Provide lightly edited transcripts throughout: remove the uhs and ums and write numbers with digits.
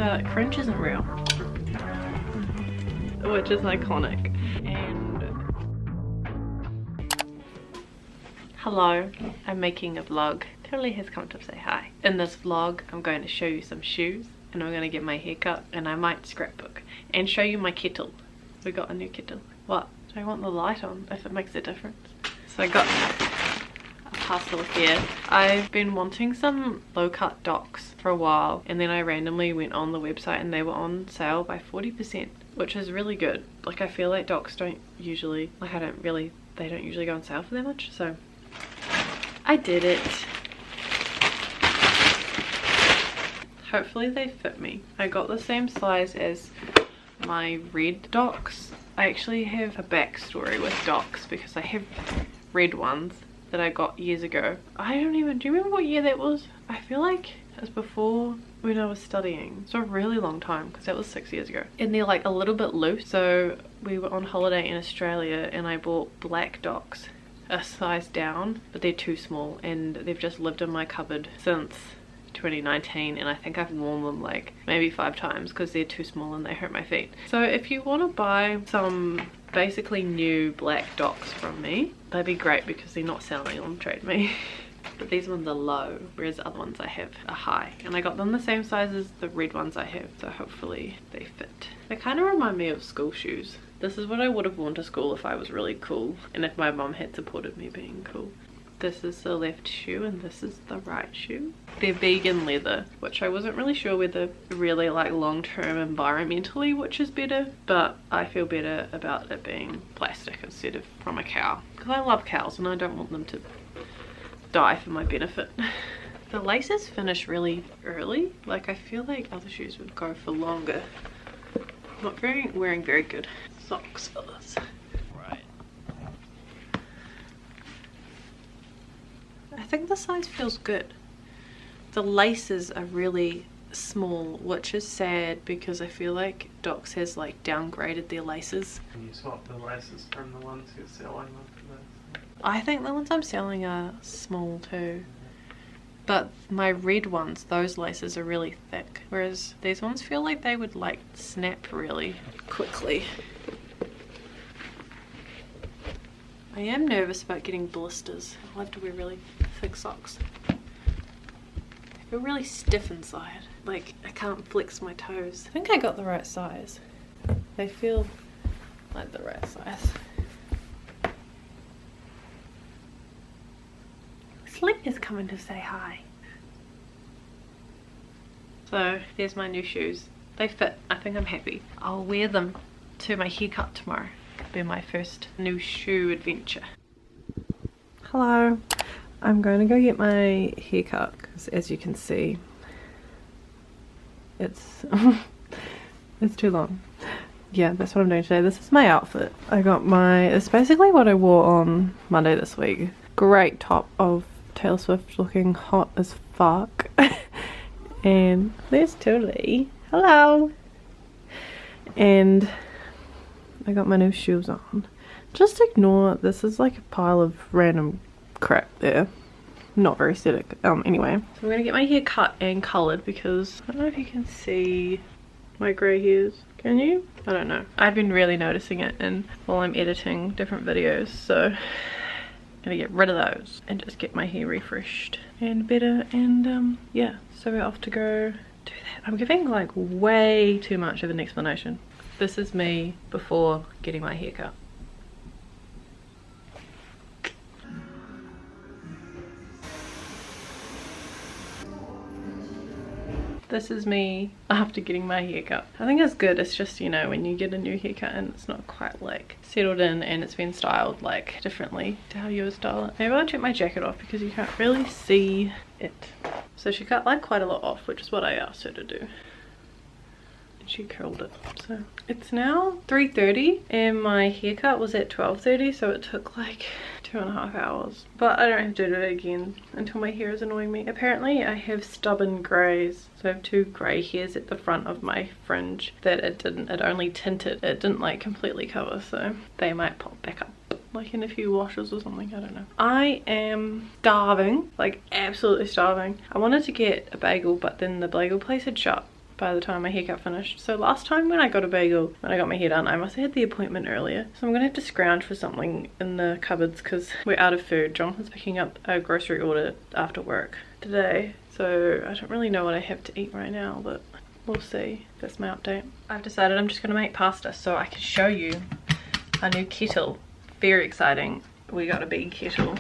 The French isn't real, which is iconic. And hello, I'm making a vlog. Totally has come to say hi. In this vlog, I'm going to show you some shoes, and I'm going to get my hair cut, and I might scrapbook and show you my kettle. We got a new kettle. What? Do I want the light on if it makes a difference? So I got a parcel here. I've been wanting some low cut docks for a while, and then I randomly went on the website and they were on sale by 40%, which is really good. Like, I feel like docks don't usually, like, they don't usually go on sale for that much, so I did it. Hopefully they fit me. I got the same size as my red docks. I actually have a backstory with docks because I have red ones that I got years ago. Do you remember what year that was? I feel like it was before when I was studying. It's a really long time because that was 6 years ago. And they're like a little bit loose. So we were on holiday in Australia and I bought black docks, a size down, but they're too small and they've just lived in my cupboard since 2019, and I think I've worn them like maybe 5 times because they're too small and they hurt my feet. So if you want to buy some basically new black docks from me, they'd be great because they're not selling on Trade Me. But these ones are low, whereas the other ones I have are high, and I got them the same size as the red ones I have, so hopefully they fit. They kind of remind me of school shoes. This is what I would have worn to school if I was really cool and if my mum had supported me being cool. This is the left shoe and this is the right shoe. They're vegan leather, which I wasn't really sure whether really like long-term environmentally which is better, but I feel better about it being plastic instead of from a cow, because I love cows and I don't want them to die for my benefit. The laces finish really early. Like, I feel like other shoes would go for longer. I'm not wearing very good socks for this. I think the size feels good. The laces are really small, which is sad because I feel like Docs has like downgraded their laces. Can you swap the laces from the ones you're selling after this? I think the ones I'm selling are small too. But my red ones, those laces are really thick, whereas these ones feel like they would like snap really quickly. I am nervous about getting blisters. I'll have to wear really thick socks. I feel really stiff inside. Like, I can't flex my toes. I think I got the right size. They feel like the right size. Slick is coming to say hi. So, there's my new shoes. They fit. I think I'm happy. I'll wear them to my haircut tomorrow. Be my first new shoe adventure. Hello, I'm going to go get my hair cut because, as you can see, it's it's too long. Yeah, that's what I'm doing today. This is my outfit. It's basically what I wore on Monday this week. Great top of Taylor Swift looking hot as fuck. And there's Tuli. Hello. And I got my new shoes on. Just ignore, this is like a pile of random crap there. Not very aesthetic. Anyway. So I'm gonna get my hair cut and coloured because I don't know if you can see my grey hairs. Can you? I don't know. I've been really noticing it while I'm editing different videos, so I'm gonna get rid of those and just get my hair refreshed and better, and yeah, so we're off to go do that. I'm giving like way too much of an explanation. This is me before getting my hair cut. This is me after getting my hair cut. I think it's good. It's just, you know, when you get a new haircut and it's not quite like settled in and it's been styled like differently to how you would style it. Maybe I'll take my jacket off because you can't really see it. So she cut like quite a lot off, which is what I asked her to do. She curled it. So it's now 3:30 and my haircut was at 12:30, so it took like 2.5 hours, but I don't have to do it again until my hair is annoying me. Apparently I have stubborn greys, so I have 2 grey hairs at the front of my fringe that it only tinted, it didn't like completely cover, so they might pop back up like in a few washes or something. I don't know. I am starving, like absolutely starving. I wanted to get a bagel, but then the bagel place had shut by the time my haircut finished. So last time when I got a bagel, when I got my hair done, I must have had the appointment earlier. So I'm gonna have to scrounge for something in the cupboards because we're out of food. Jonathan's picking up a grocery order after work today. So I don't really know what I have to eat right now, but we'll see. That's my update. I've decided I'm just gonna make pasta so I can show you our new kettle. Very exciting. We got a big kettle.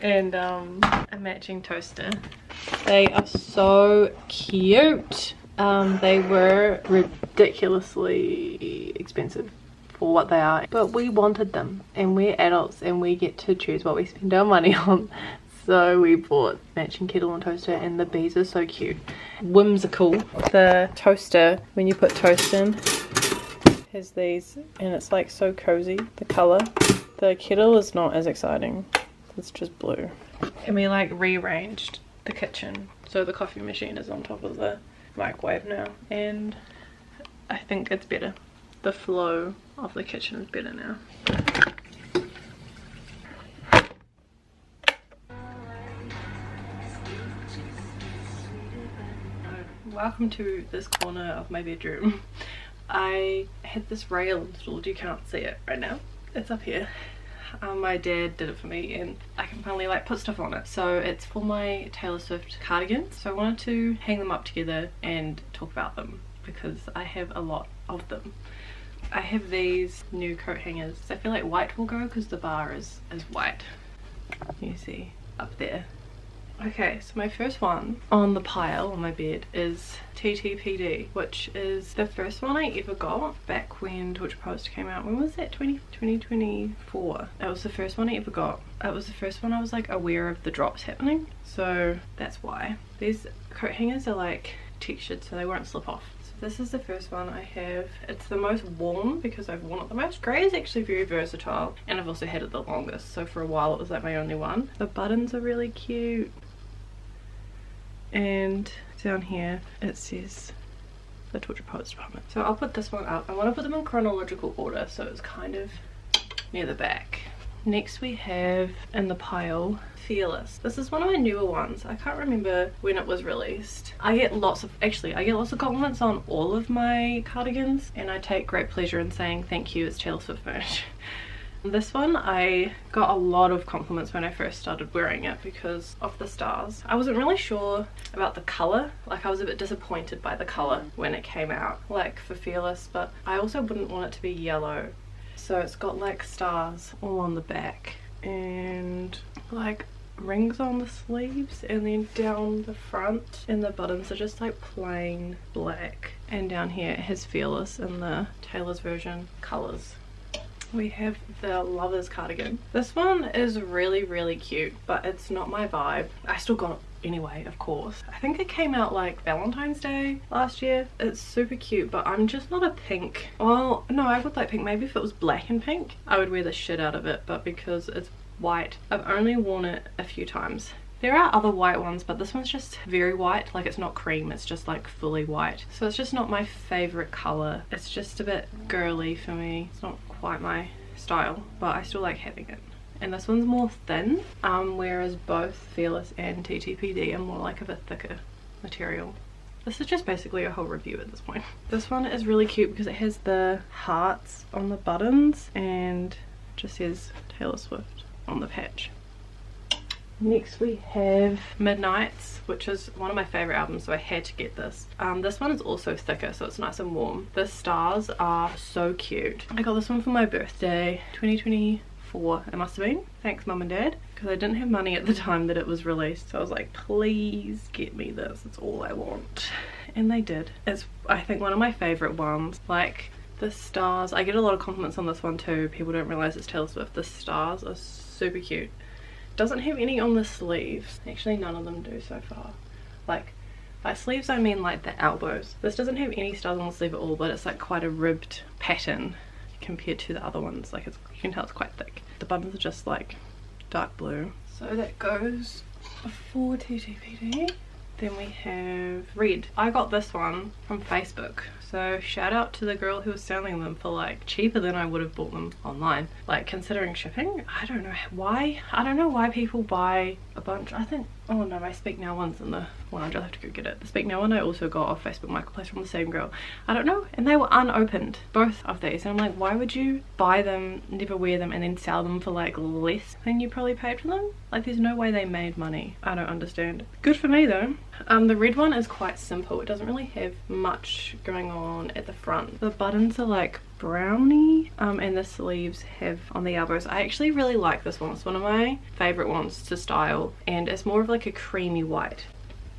And a matching toaster. They are so cute. They were ridiculously expensive for what they are, but we wanted them and we're adults and we get to choose what we spend our money on. So we bought matching kettle and toaster, and the bees are so cute. Whimsical. The toaster, when you put toast in, has these, and it's like so cozy, the color. The kettle is not as exciting. It's just blue. And we like rearranged the kitchen, so the coffee machine is on top of the microwave now, and I think it's better. The flow of the kitchen is better now. Welcome to this corner of my bedroom. I had this rail installed. You can't see it right now. It's up here. My dad did it for me and I can finally like put stuff on it. So it's for my Taylor Swift cardigans. So I wanted to hang them up together and talk about them because I have a lot of them. I have these new coat hangers. I feel like white will go because the bar is white. You see up there. Okay, so my first one on the pile on my bed is TTPD, which is the first one I ever got back when Torture Post came out. When was that? 2024. That was the first one I ever got. It was the first one I was like aware of the drops happening, so that's why. These coat hangers are like textured so they won't slip off. So this is the first one I have. It's the most worn because I've worn it the most. Grey is actually very versatile and I've also had it the longest, so for a while it was like my only one. The buttons are really cute. And down here it says the Torture Poets Department. So I'll put this one up. I want to put them in chronological order so it's kind of near the back. Next we have in the pile Fearless. This is one of my newer ones. I can't remember when it was released. I get lots of compliments on all of my cardigans and I take great pleasure in saying thank you, it's Taylor Swift merch. This one I got a lot of compliments when I first started wearing it because of the stars. I wasn't really sure about the colour, like I was a bit disappointed by the colour when it came out, like for Fearless, but I also wouldn't want it to be yellow. So it's got like stars all on the back and like rings on the sleeves, and then down the front and the buttons are just like plain black, and down here it has Fearless in the Taylor's version colours. We have the Lovers cardigan. This one is really cute, but it's not my vibe. I still got it anyway, of course. I think it came out like Valentine's Day last year. It's super cute, but I'm just not a pink. Well, no, I would like pink. Maybe if it was black and pink, I would wear the shit out of it, but because it's white, I've only worn it a few times. There are other white ones, but this one's just very white. Like it's not cream, it's just like fully white. So it's just not my favorite color. It's just a bit girly for me. It's not quite my style, but I still like having it. And this one's more thin, whereas both Fearless and TTPD are more like of a thicker material. This is just basically a whole review at this point. This one is really cute because it has the hearts on the buttons and just says Taylor Swift on the patch. Next we have Midnights, which is one of my favorite albums, so I had to get this. This one is also thicker, so it's nice and warm. The stars are so cute. I got this one for my birthday, 2024 it must have been. Thanks mum and dad, because I didn't have money at the time that it was released, so I was like, please get me this, it's all I want. And they did. It's I think one of my favorite ones. Like the stars, I get a lot of compliments on this one too. People don't realize it's Taylor Swift. The stars are super cute. Doesn't have any on the sleeves. Actually none of them do so far. Like by sleeves I mean like the elbows. This doesn't have any stars on the sleeve at all, but it's like quite a ribbed pattern compared to the other ones. Like you can tell it's quite thick. The buttons are just like dark blue. So that goes for TTPD. Then we have Red. I got this one from Facebook, so shout out to the girl who was selling them for like cheaper than I would have bought them online. Like considering shipping, I don't know why people buy a bunch. I think Oh no, my Speak Now one's in the one. I just have to go get it. The Speak Now one I also got off Facebook Marketplace from the same girl. I don't know, and they were unopened, both of these, and I'm like, why would you buy them, never wear them, and then sell them for like less than you probably paid for them? Like, there's no way they made money. I don't understand. Good for me though. The red one is quite simple. It doesn't really have much going on at the front. The buttons are like brownie, and the sleeves have on the elbows. I actually really like this one. It's one of my favorite ones to style, and it's more of like a creamy white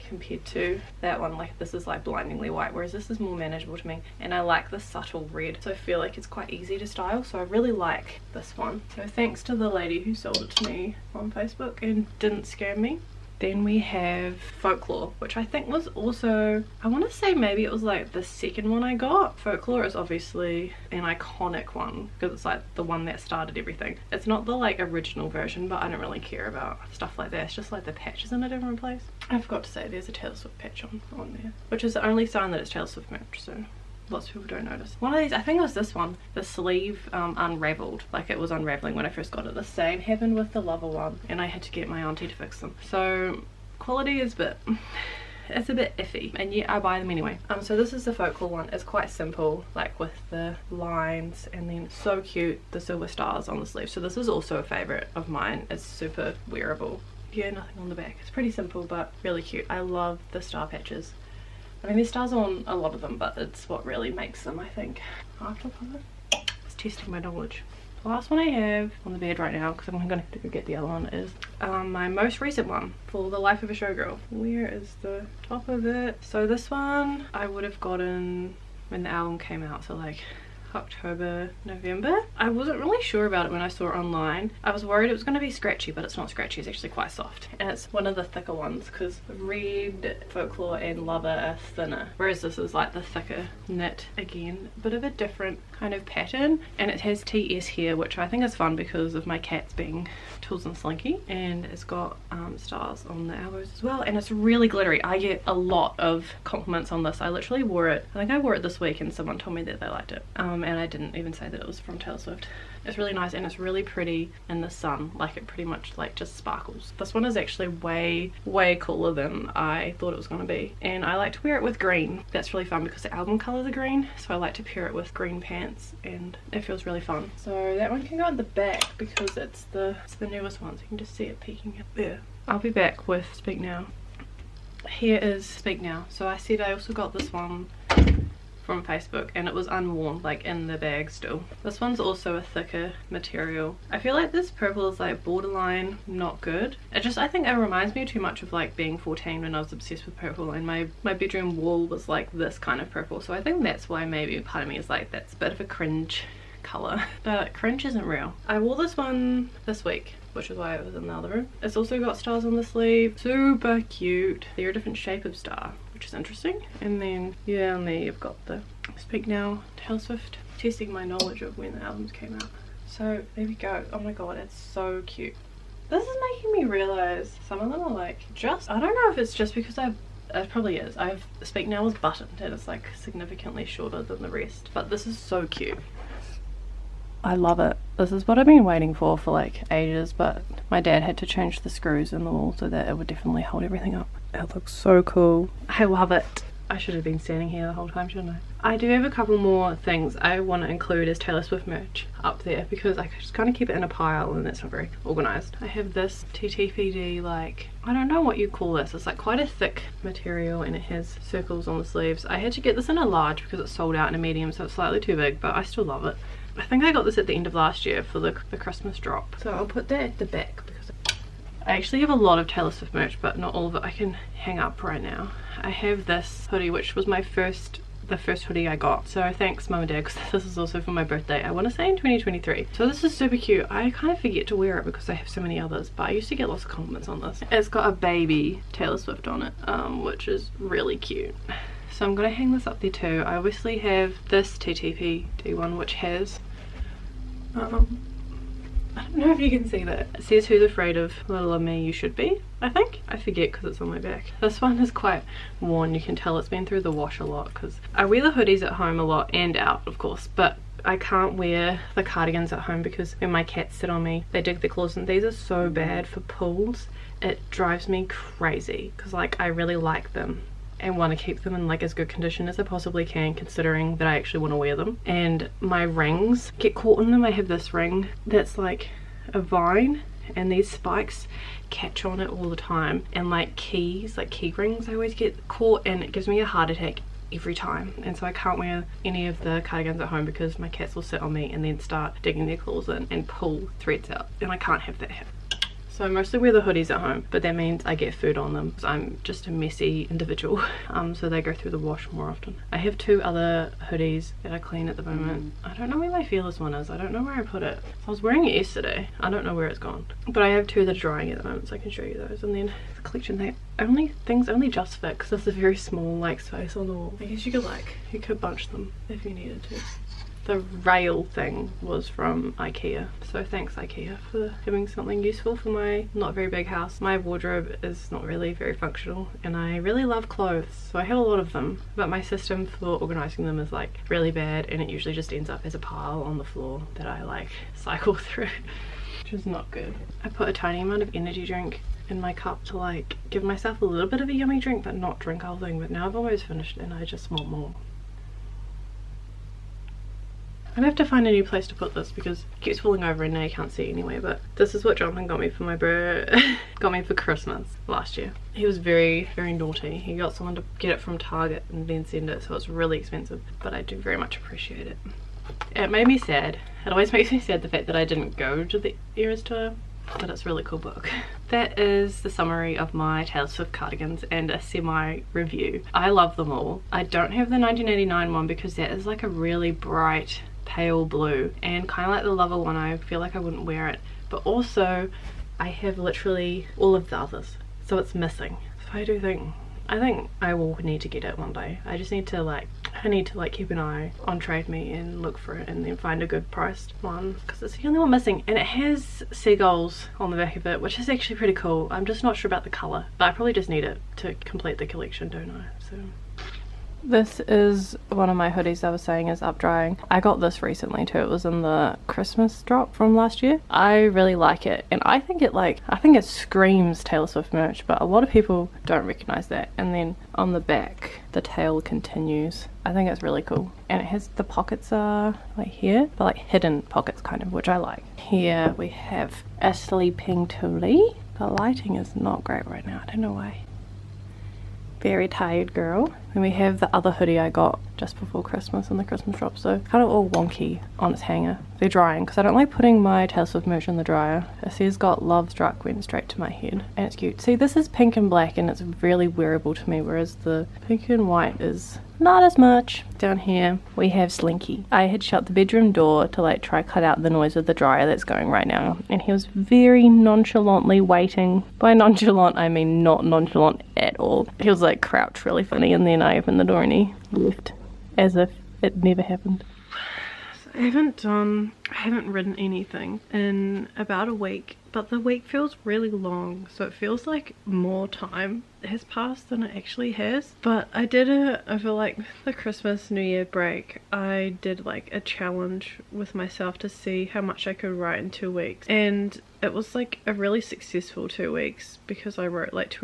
compared to that one. Like, this is like blindingly white, whereas this is more manageable to me, and I like the subtle red, so I feel like it's quite easy to style, so I really like this one. So thanks to the lady who sold it to me on Facebook and didn't scam me. Then we have Folklore, which I think was also, I want to say maybe it was like the second one I got. Folklore is obviously an iconic one because it's like the one that started everything. It's not the like original version, but I don't really care about stuff like that. It's just like the patches in a different place. I forgot to say there's a Taylor Swift patch on there, which is the only sign that it's Taylor Swift merch, so lots of people don't notice. One of these, I think it was this one, the sleeve unraveled, like it was unraveling when I first got it. The same happened with the Lover one, and I had to get my auntie to fix them. So quality is it's a bit iffy, and yet I buy them anyway. So this is the Folklore one. It's quite simple, like with the lines, and then so cute, the silver stars on the sleeve. So this is also a favorite of mine. It's super wearable. Yeah, nothing on the back. It's pretty simple but really cute. I love the star patches. I mean, there's stars on a lot of them, but it's what really makes them, I think. It's testing my knowledge. The last one I have on the bed right now, because I'm going to have to go get the other one, is my most recent one, For the Life of a Showgirl. Where is the top of it? So this one I would have gotten when the album came out, so like October, November. I wasn't really sure about it when I saw it online. I was worried it was going to be scratchy, but it's not scratchy. It's actually quite soft, and it's one of the thicker ones because Red, Folklore and Lover are thinner, whereas this is like the thicker knit. Again, a bit of a different kind of pattern, and it has TS here, which I think is fun because of my cats being Tools and Slinky, and it's got stars on the elbows as well, and it's really glittery. I get a lot of compliments on this. I literally wore it, I think I wore it this week, and someone told me that they liked it, and I didn't even say that it was from Taylor Swift. It's really nice, and it's really pretty in the sun. Like, it pretty much like just sparkles. This one is actually way cooler than I thought it was going to be, and I like to wear it with green. That's really fun because the album colors are green, so I like to pair it with green pants, and it feels really fun. So that one can go at the back because it's the newest one, so you can just see it peeking up there. I'll be back with Speak Now. Here is Speak Now. So I said I also got this one from Facebook, and it was unworn, like in the bag still. This one's also a thicker material. I feel like this purple is like borderline not good. I think it reminds me too much of like being 14 when I was obsessed with purple, and my bedroom wall was like this kind of purple, so I think that's why maybe part of me is like, that's a bit of a cringe color, but cringe isn't real. I wore this one this week, which is why it was in the other room. It's also got stars on the sleeve, super cute. They're a different shape of star, which is interesting. And then yeah, on there you've got the Speak Now Taylor Swift, testing my knowledge of when the albums came out. So there we go. Oh my god, it's so cute. This is making me realize some of them are like, just, I don't know if it's just because it probably is. Speak Now was buttoned, and it's like significantly shorter than the rest, but this is so cute. I love it. This is what I've been waiting for like ages, but my dad had to change the screws in the wall so that it would definitely hold everything up. It looks so cool. I love it. I should have been standing here the whole time, shouldn't I? I do have a couple more things I want to include as Taylor Swift merch up there because I just kind of keep it in a pile and that's not very organised. I have this TTPD, like, I don't know what you call this. It's like quite a thick material, and it has circles on the sleeves. I had to get this in a large because it's sold out in a medium, so it's slightly too big, but I still love it. I think I got this at the end of last year for the Christmas drop. So I'll put that at the back because I actually have a lot of Taylor Swift merch, but not all of it I can hang up right now. I have this hoodie, which was the first hoodie I got. So thanks Mum and Dad, because this is also for my birthday. I want to say in 2023. So this is super cute. I kind of forget to wear it because I have so many others, but I used to get lots of compliments on this. It's got a baby Taylor Swift on it, which is really cute. So I'm going to hang this up there too. I obviously have this TTPD one, which has I don't know if you can see that. It says who's afraid of little me you should be, I think. I forget because it's on my back. This one is quite worn. You can tell it's been through the wash a lot because I wear the hoodies at home a lot and out of course, but I can't wear the cardigans at home because when my cats sit on me they dig their claws, and these are so bad for pools. It drives me crazy because like I really like them and want to keep them in like as good condition as I possibly can, considering that I actually want to wear them. And my rings get caught in them. I have this ring that's like a vine and these spikes catch on it all the time, and like keys, like key rings, I always get caught and it gives me a heart attack every time. And so I can't wear any of the cardigans at home because my cats will sit on me and then start digging their claws in and pull threads out, and I can't have that happen. So I mostly wear the hoodies at home, but that means I get food on them because I'm just a messy individual. So they go through the wash more often. I have 2 other hoodies that I clean at the moment. I don't know where my fearless one is. I don't know where I put it. I was wearing it yesterday. I don't know where it's gone. But I have 2 that are drying at the moment, so I can show you those. And then the collection, things only just fit because there's a very small like space on the wall. I guess you could bunch them if you needed to. The rail thing was from IKEA, so thanks IKEA for giving something useful for my not very big house. My wardrobe is not really very functional and I really love clothes, so I have a lot of them, but my system for organising them is like really bad and it usually just ends up as a pile on the floor that I like cycle through, which is not good. I put a tiny amount of energy drink in my cup to like give myself a little bit of a yummy drink but not drink the whole thing, but now I've almost finished and I just want more. I'm gonna have to find a new place to put this because it keeps falling over and now you can't see it anyway, but this is what Jonathan got me for my got me for Christmas last year. He was very, very naughty. He got someone to get it from Target and then send it, so it's really expensive, but I do very much appreciate it. It made me sad. It always makes me sad the fact that I didn't go to the Eras tour, but it's a really cool book. That is the summary of my Taylor Swift cardigans and a semi-review. I love them all. I don't have the 1989 one because that is like a really bright pale blue and kind of like the Lover one. I feel like I wouldn't wear it, but also I have literally all of the others, so it's missing. So I think I will need to get it one day. I just need to like keep an eye on Trade Me and look for it and then find a good priced one because it's the only one missing, and it has seagulls on the back of it, which is actually pretty cool. I'm just not sure about the color, but I probably just need it to complete the collection, don't I? So this is one of my hoodies I was saying is up drying. I got this recently too. It was in the Christmas drop from last year. I really like it and I think it screams Taylor Swift merch, but a lot of people don't recognize that. And then on the back the tail continues. I think it's really cool, and it has the pockets are like here, but like hidden pockets kind of, which I like. Here we have a sleeping Tuli. The lighting is not great right now, I don't know why. Very tired girl. Then we have the other hoodie I got just before Christmas in the Christmas shop, so kind of all wonky on its hanger. They're drying because I don't like putting my Taylor Swift merch in the dryer. It says got love struck went straight to my head, and it's cute. See, this is pink and black and it's really wearable to me, whereas the pink and white is not as much. Down here we have Slinky. I had shut the bedroom door to like try cut out the noise of the dryer that's going right now, and he was very nonchalantly waiting. By nonchalant I mean not nonchalant at all. He was like crouched really funny, and then I opened the door and he left as if it never happened. So I haven't written anything in about a week, but the week feels really long, so it feels like more time has passed than it actually has. But I did it over like the Christmas New Year break. I did like a challenge with myself to see how much I could write in 2 weeks, and it was like a really successful 2 weeks because I wrote like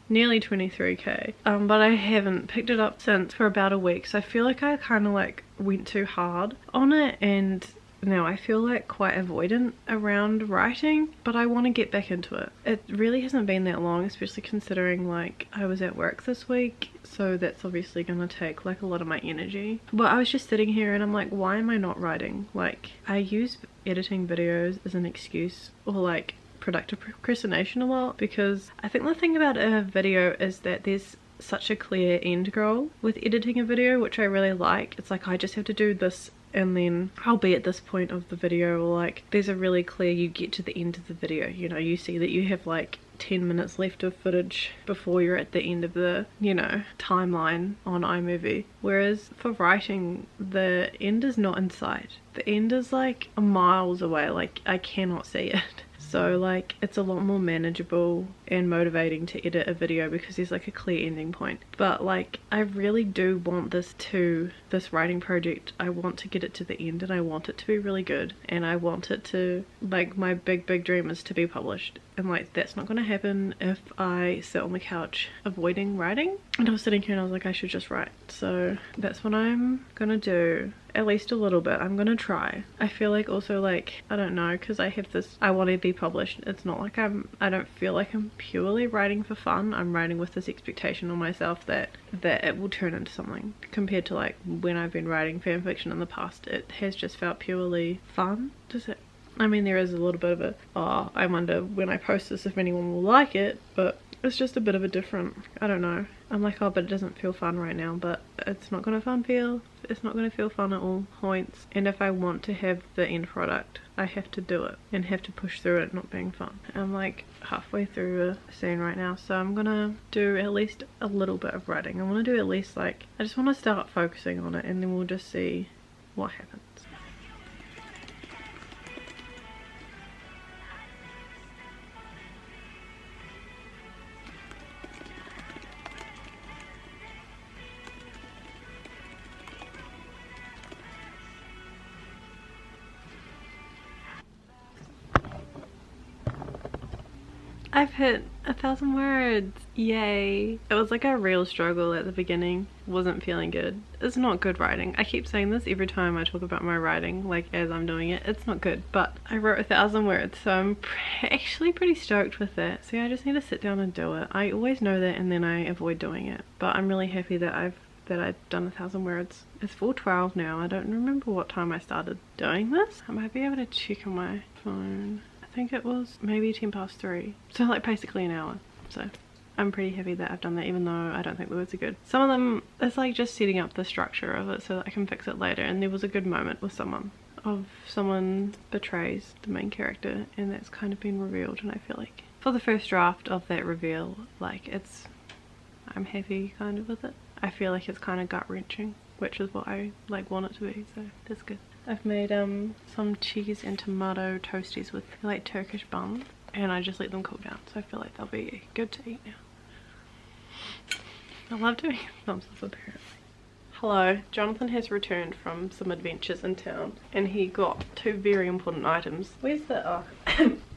nearly 23k, but I haven't picked it up since for about a week, so I feel like I kind of like went too hard on it, and now I feel like quite avoidant around writing, but I want to get back into it. It really hasn't been that long, especially considering like I was at work this week, so that's obviously gonna take like a lot of my energy. But I was just sitting here and I'm like, why am I not writing? Like, I use editing videos as an excuse, or like productive procrastination a lot, because I think the thing about a video is that there's such a clear end goal with editing a video, which I really like. It's like I just have to do this and then I'll be at this point of the video, like there's a really clear, you get to the end of the video, you know, you see that you have like 10 minutes left of footage before you're at the end of the, you know, timeline on iMovie. Whereas for writing, the end is not in sight. The end is like miles away, like I cannot see it. So like it's a lot more manageable and motivating to edit a video because there's like a clear ending point. But like I really do want this writing project, I want to get it to the end and I want it to be really good, and I want it to, like, my big dream is to be published, and like that's not going to happen if I sit on the couch avoiding writing. And I was sitting here and I was like, I should just write. So that's what I'm gonna do, at least a little bit. I'm gonna try. I feel like also, like, I don't know, because I have this, I want to be published. It's not like I don't feel like I'm purely writing for fun. I'm writing with this expectation on myself that it will turn into something, compared to like when I've been writing fan fiction in the past. It has just felt purely fun. Does it? I mean, there is a little bit of a, oh, I wonder when I post this if anyone will like it, but it's just a bit of a different, I don't know. I'm like, oh, but it doesn't feel fun right now, but it's not gonna it's not gonna feel fun at all points. And if I want to have the end product, I have to do it and have to push through it not being fun. I'm like halfway through a scene right now, so I'm gonna do at least a little bit of writing. I want to do at least, like, I just want to start focusing on it, and then we'll just see what happens. I've hit 1,000 words, yay. It was like a real struggle at the beginning, wasn't feeling good. It's not good writing. I keep saying this every time I talk about my writing, like as I'm doing it. It's not good, but I wrote 1,000 words, so I'm actually pretty stoked with that. So I just need to sit down and do it. I always know that and then I avoid doing it, but I'm really happy that I've done 1,000 words. It's 4:12 now. I don't remember what time I started doing this. I might be able to check on my phone. I think it was maybe 3:10, so like basically an hour. So I'm pretty happy that I've done that, even though I don't think the words are good. Some of them, it's like just setting up the structure of it so that I can fix it later. And there was a good moment with someone betrays the main character, and that's kind of been revealed. And I feel like for the first draft of that reveal, like I'm happy kind of with it. I feel like it's kind of gut-wrenching, which is what I like want it to be, so that's good. I've made some cheese and tomato toasties with like Turkish buns, and I just let them cool down, so I feel like they'll be good to eat now. I love doing thumbs up apparently. Hello, Jonathan has returned from some adventures in town, and he got 2 very important items. Where's the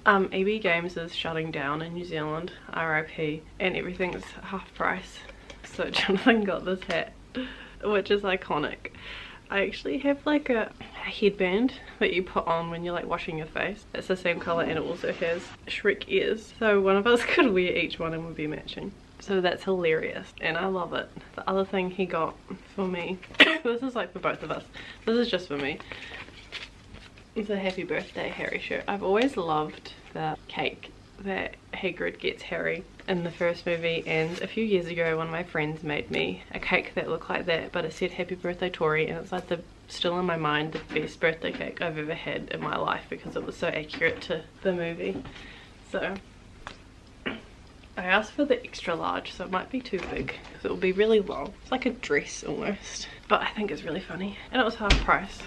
EB Games is shutting down in New Zealand, RIP, and everything's half price. So Jonathan got this hat, which is iconic. I actually have like a headband that you put on when you're like washing your face. It's the same colour and it also has Shrek ears. So one of us could wear each one and would be matching. So that's hilarious and I love it. The other thing he got for me, this is like for both of us. This is just for me. It's a happy birthday Harry shirt. I've always loved the cake that Hagrid gets Harry in the first movie, and a few years ago one of my friends made me a cake that looked like that, but it said happy birthday Tori, and it's like still in my mind the best birthday cake I've ever had in my life because it was so accurate to the movie. So I asked for the extra large, so it might be too big because it will be really long. It's like a dress almost, but I think it's really funny and it was half price.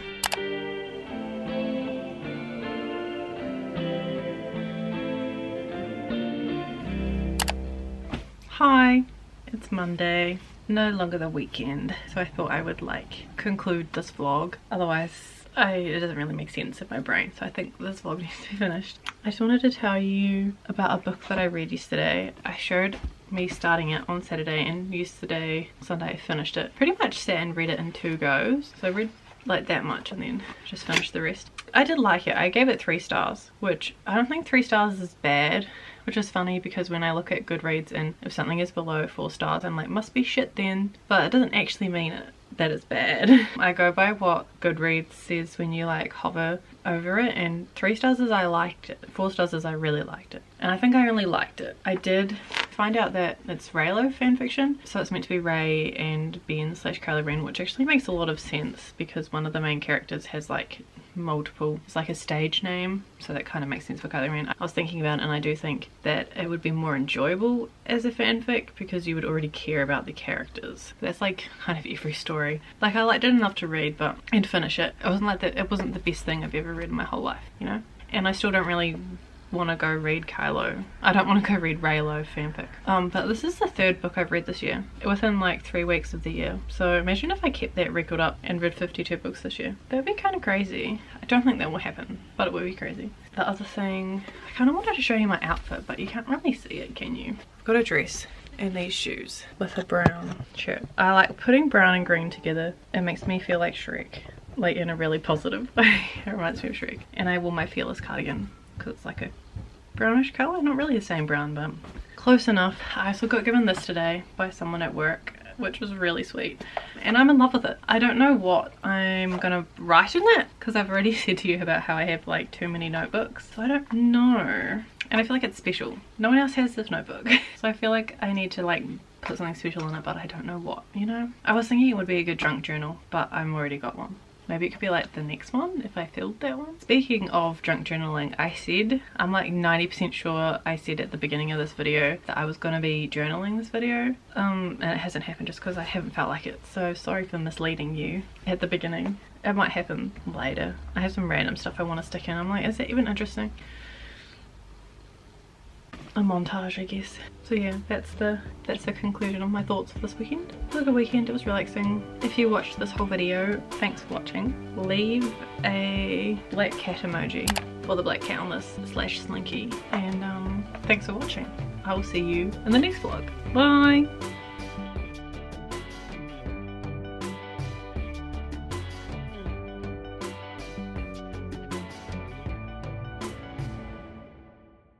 Hi, it's Monday, no longer the weekend, so I thought I would like conclude this vlog, otherwise it doesn't really make sense in my brain, so I think this vlog needs to be finished. I just wanted to tell you about a book that I read yesterday. I showed me starting it on Saturday, and yesterday, Sunday, I finished it. Pretty much sat and read it in 2 goes, so I read like that much and then just finished the rest. I did like it. I gave it 3 stars, which I don't think 3 stars is bad, which is funny because when I look at Goodreads and if something is below 4 stars I'm like, must be shit then, but it doesn't actually mean it that it's bad. I go by what Goodreads says when you like hover over it, and 3 stars is I liked it, 4 stars is I really liked it, and I think I only liked it. I did find out that it's Raylo fanfiction, so it's meant to be Ray and Ben / Kylo Ren, which actually makes a lot of sense because one of the main characters has like multiple, it's like a stage name, so that kind of makes sense for Kylo Ren. I was thinking about it, and I do think that it would be more enjoyable as a fanfic because you would already care about the characters. That's like kind of every story. Like I liked it enough to read and finish it. It wasn't like that, it wasn't the best thing I've ever read in my whole life, you know? And I still don't really want to go read Kylo. I don't want to go read Raylo fanfic. But this is the 3rd book I've read this year, within like 3 weeks of the year. So imagine if I kept that record up and read 52 books this year. That would be kind of crazy. I don't think that will happen, but it would be crazy. The other thing, I kind of wanted to show you my outfit, but you can't really see it, can you? I've got a dress and these shoes with a brown shirt. I like putting brown and green together. It makes me feel like Shrek, like in a really positive way. It reminds me of Shrek. And I wore my Fearless cardigan because it's like a brownish colour, not really the same brown but close enough. I also got given this today by someone at work, which was really sweet, and I'm in love with it. I don't know what I'm gonna write in it because I've already said to you about how I have like too many notebooks, so I don't know, and I feel like it's special. No one else has this notebook so I feel like I need to like put something special in it, but I don't know what, you know. I was thinking it would be a good junk journal, but I've already got one. Maybe it could be like the next one if I filled that one. Speaking of junk journaling, I'm like 90% sure I said at the beginning of this video that I was going to be journaling this video. And it hasn't happened just because I haven't felt like it. So sorry for misleading you at the beginning. It might happen later. I have some random stuff I want to stick in. I'm like, is that even interesting? A montage, I guess. So yeah, that's the conclusion of my thoughts for this weekend. It was a good weekend, it was relaxing. If you watched this whole video, thanks for watching. Leave a black cat emoji for the black cat on this / slinky, and thanks for watching. I will see you in the next vlog. Bye!